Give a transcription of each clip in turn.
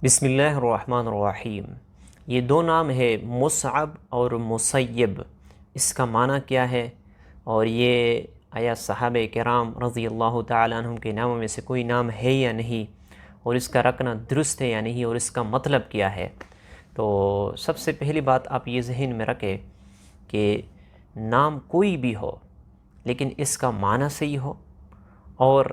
بسم اللہ الرحمن الرحیم۔ یہ دو نام ہے مصعب اور مسیب۔ اس کا معنی کیا ہے اور یہ آیا صحابہ کرام رضی اللہ تعالیٰ عنہم کے ناموں میں سے کوئی نام ہے یا نہیں، اور اس کا رکھنا درست ہے یا نہیں، اور اس کا مطلب کیا ہے؟ تو سب سے پہلی بات آپ یہ ذہن میں رکھیں کہ نام کوئی بھی ہو لیکن اس کا معنی صحیح ہو، اور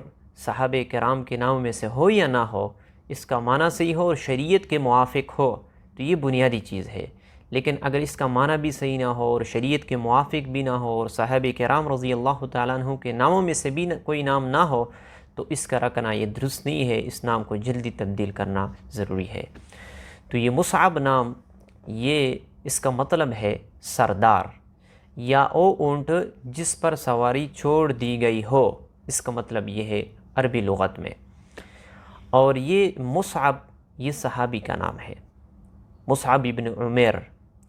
صحابہ کرام کے ناموں میں سے ہو یا نہ ہو، اس کا معنی صحیح ہو اور شریعت کے موافق ہو، تو یہ بنیادی چیز ہے۔ لیکن اگر اس کا معنی بھی صحیح نہ ہو اور شریعت کے موافق بھی نہ ہو اور صحابہ کرام رضی اللہ تعالیٰ عنہ کے ناموں میں سے بھی کوئی نام نہ ہو، تو اس کا رکھنا یہ درست نہیں ہے، اس نام کو جلدی تبدیل کرنا ضروری ہے۔ تو یہ مصعب نام، یہ اس کا مطلب ہے سردار یا او اونٹ جس پر سواری چھوڑ دی گئی ہو، اس کا مطلب یہ ہے عربی لغت میں۔ اور یہ مصعب یہ صحابی کا نام ہے، مصعب ابن عمیر،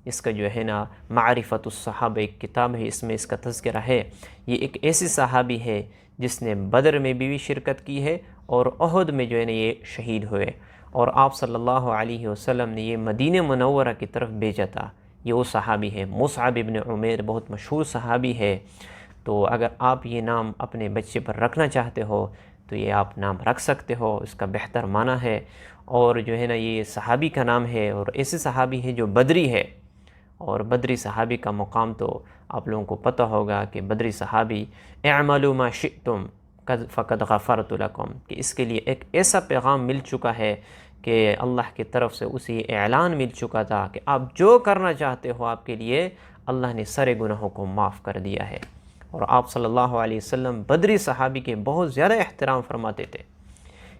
اس کا جو ہے نا معرفت الصحابہ ایک کتاب ہے، اس میں اس کا تذکرہ ہے۔ یہ ایک ایسی صحابی ہے جس نے بدر میں بھی شرکت کی ہے اور احد میں جو ہے نا یہ شہید ہوئے، اور آپ صلی اللہ علیہ وسلم نے یہ مدینہ منورہ کی طرف بھیجا تھا۔ یہ وہ صحابی ہے مصعب ابن عمیر، بہت مشہور صحابی ہے۔ تو اگر آپ یہ نام اپنے بچے پر رکھنا چاہتے ہو تو یہ آپ نام رکھ سکتے ہو، اس کا بہتر معنی ہے۔ اور جو ہے نا یہ صحابی کا نام ہے، اور ایسے صحابی ہے جو بدری ہے، اور بدری صحابی کا مقام تو آپ لوگوں کو پتہ ہوگا کہ بدری صحابی اعملوا ما شئتم فقد غفرت لکم، کہ اس کے لیے ایک ایسا پیغام مل چکا ہے کہ اللہ کی طرف سے اسے اعلان مل چکا تھا کہ آپ جو کرنا چاہتے ہو آپ کے لیے اللہ نے سارے گناہوں کو معاف کر دیا ہے۔ اور آپ صلی اللہ علیہ وسلم بدری صحابی کے بہت زیادہ احترام فرماتے تھے،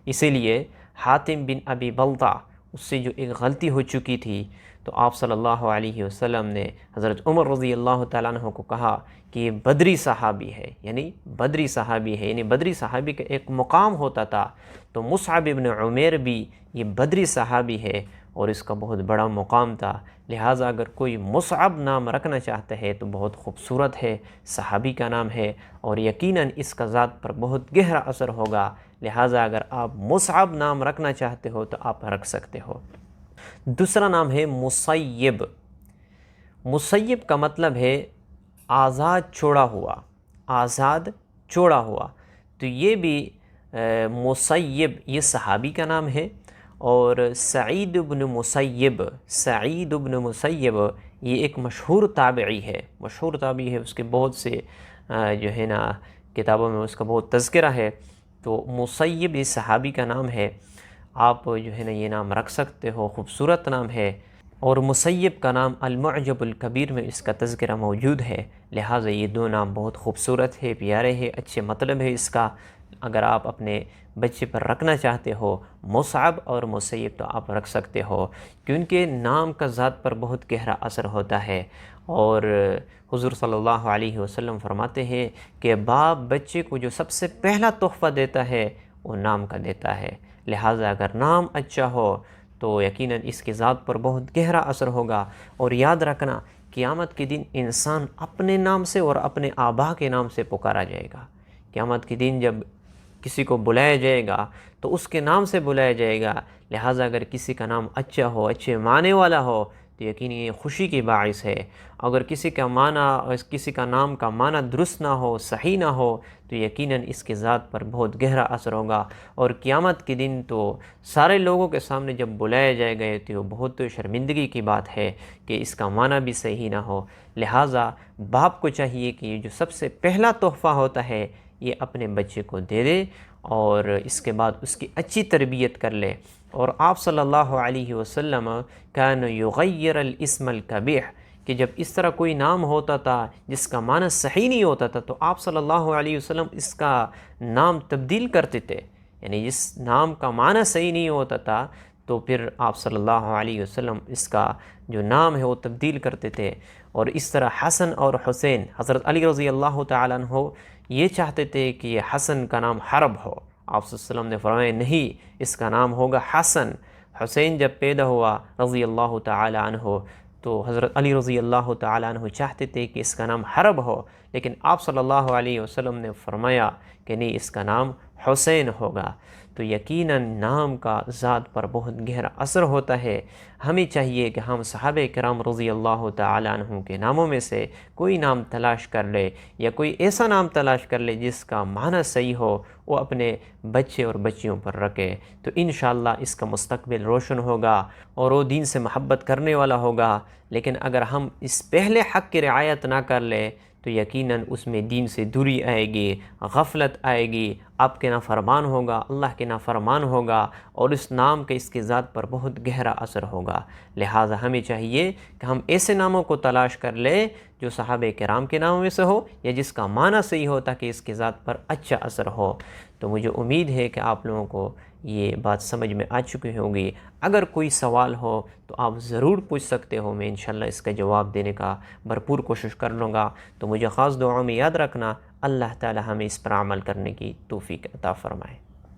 اسی لیے حاتم بن ابی بلتع اس سے جو ایک غلطی ہو چکی تھی، تو آپ صلی اللہ علیہ وسلم نے حضرت عمر رضی اللہ تعالیٰ عنہ کو کہا کہ یہ بدری صحابی ہے، یعنی بدری صحابی ہے، یعنی بدری صحابی کا ایک مقام ہوتا تھا۔ تو مصعب ابن عمیر بھی یہ بدری صحابی ہے اور اس کا بہت بڑا مقام تھا، لہٰذا اگر کوئی مصعب نام رکھنا چاہتا ہے تو بہت خوبصورت ہے، صحابی کا نام ہے، اور یقیناً اس کا ذات پر بہت گہرا اثر ہوگا، لہٰذا اگر آپ مصعب نام رکھنا چاہتے ہو تو آپ رکھ سکتے ہو۔ دوسرا نام ہے مسیب۔ مسیب کا مطلب ہے آزاد چھوڑا ہوا، آزاد چھوڑا ہوا۔ تو یہ بھی مسیب یہ صحابی کا نام ہے، اور سعید بن مسیب، سعید بن مسیب یہ ایک مشہور تابعی ہے، مشہور تابعی ہے، اس کے بہت سے جو ہے نا کتابوں میں اس کا بہت تذکرہ ہے۔ تو مسیب یہ صحابی کا نام ہے، آپ جو ہے نا یہ نام رکھ سکتے ہو، خوبصورت نام ہے۔ اور مسیب کا نام المعجب الکبیر میں اس کا تذکرہ موجود ہے، لہٰذا یہ دو نام بہت خوبصورت ہے، پیارے ہے، اچھے مطلب ہے اس کا۔ اگر آپ اپنے بچے پر رکھنا چاہتے ہو مصعب اور مسیب تو آپ رکھ سکتے ہو، کیونکہ نام کا ذات پر بہت گہرا اثر ہوتا ہے۔ اور حضور صلی اللہ علیہ وسلم فرماتے ہیں کہ باپ بچے کو جو سب سے پہلا تحفہ دیتا ہے وہ نام کا دیتا ہے، لہٰذا اگر نام اچھا ہو تو یقیناً اس کی ذات پر بہت گہرا اثر ہوگا۔ اور یاد رکھنا قیامت کے دن انسان اپنے نام سے اور اپنے آبا کے نام سے پکارا جائے گا۔ قیامت کے دن جب کسی کو بلایا جائے گا تو اس کے نام سے بلایا جائے گا، لہٰذا اگر کسی کا نام اچھا ہو، اچھے معنی والا ہو تو یقیناً یہ خوشی کی باعث ہے۔ اگر کسی کا نام کا معنی درست نہ ہو، صحیح نہ ہو، تو یقیناً اس کی ذات پر بہت گہرا اثر ہوگا، اور قیامت کے دن تو سارے لوگوں کے سامنے جب بلایا جائے گا تو یہ بہت شرمندگی کی بات ہے کہ اس کا معنی بھی صحیح نہ ہو۔ لہٰذا باپ کو چاہیے کہ یہ جو سب سے پہلا تحفہ ہوتا ہے یہ اپنے بچے کو دے دے، اور اس کے بعد اس کی اچھی تربیت کر لے۔ اور آپ صلی اللہ علیہ وسلم کان یغیر الاسم القبیح، کہ جب اس طرح کوئی نام ہوتا تھا جس کا معنی صحیح نہیں ہوتا تھا تو آپ صلی اللہ علیہ وسلم اس کا نام تبدیل کرتے تھے، یعنی جس نام کا معنی صحیح نہیں ہوتا تھا تو پھر آپ صلی اللہ علیہ وسلم اس کا جو نام ہے وہ تبدیل کرتے تھے۔ اور اس طرح حسن اور حسین، حضرت علی رضی اللہ تعالیٰ عنہ یہ چاہتے تھے کہ یہ حسن کا نام حرب ہو، آپ صلی اللہ علیہ وسلم نے فرمایا نہیں، اس کا نام ہوگا حسن۔ حسین جب پیدا ہوا رضی اللہ تعالیٰ عنہ تو حضرت علی رضی اللہ تعالیٰ عنہ چاہتے تھے کہ اس کا نام حرب ہو، لیکن آپ صلی اللہ علیہ وسلم نے فرمایا کہ نہیں، اس کا نام حسین ہوگا، تو یقیناً نام کا ذات پر بہت گہرا اثر ہوتا ہے۔ ہمیں چاہیے کہ ہم صحابہ کرام رضی اللہ تعالیٰ عنہ کے ناموں میں سے کوئی نام تلاش کر لے، یا کوئی ایسا نام تلاش کر لے جس کا معنی صحیح ہو، وہ اپنے بچے اور بچیوں پر رکھے، تو انشاءاللہ اس کا مستقبل روشن ہوگا اور وہ دین سے محبت کرنے والا ہوگا۔ لیکن اگر ہم اس پہلے حق کی رعایت نہ کر لیں تو یقیناً اس میں دین سے دوری آئے گی، غفلت آئے گی، آپ کے نافرمان ہوگا، اللہ کے نافرمان ہوگا، اور اس نام کے اس کی ذات پر بہت گہرا اثر ہوگا۔ لہٰذا ہمیں چاہیے کہ ہم ایسے ناموں کو تلاش کر لیں جو صحابہ کرام کے ناموں میں سے ہو، یا جس کا معنی صحیح ہو تاکہ اس کی ذات پر اچھا اثر ہو۔ تو مجھے امید ہے کہ آپ لوگوں کو یہ بات سمجھ میں آ چکی ہوگی۔ اگر کوئی سوال ہو تو آپ ضرور پوچھ سکتے ہو، میں انشاءاللہ اس کا جواب دینے کا بھرپور کوشش کر لوں گا۔ تو مجھے خاص دعاؤں میں یاد رکھنا، اللہ تعالی ہمیں اس پر عمل کرنے کی توفیق عطا فرمائے۔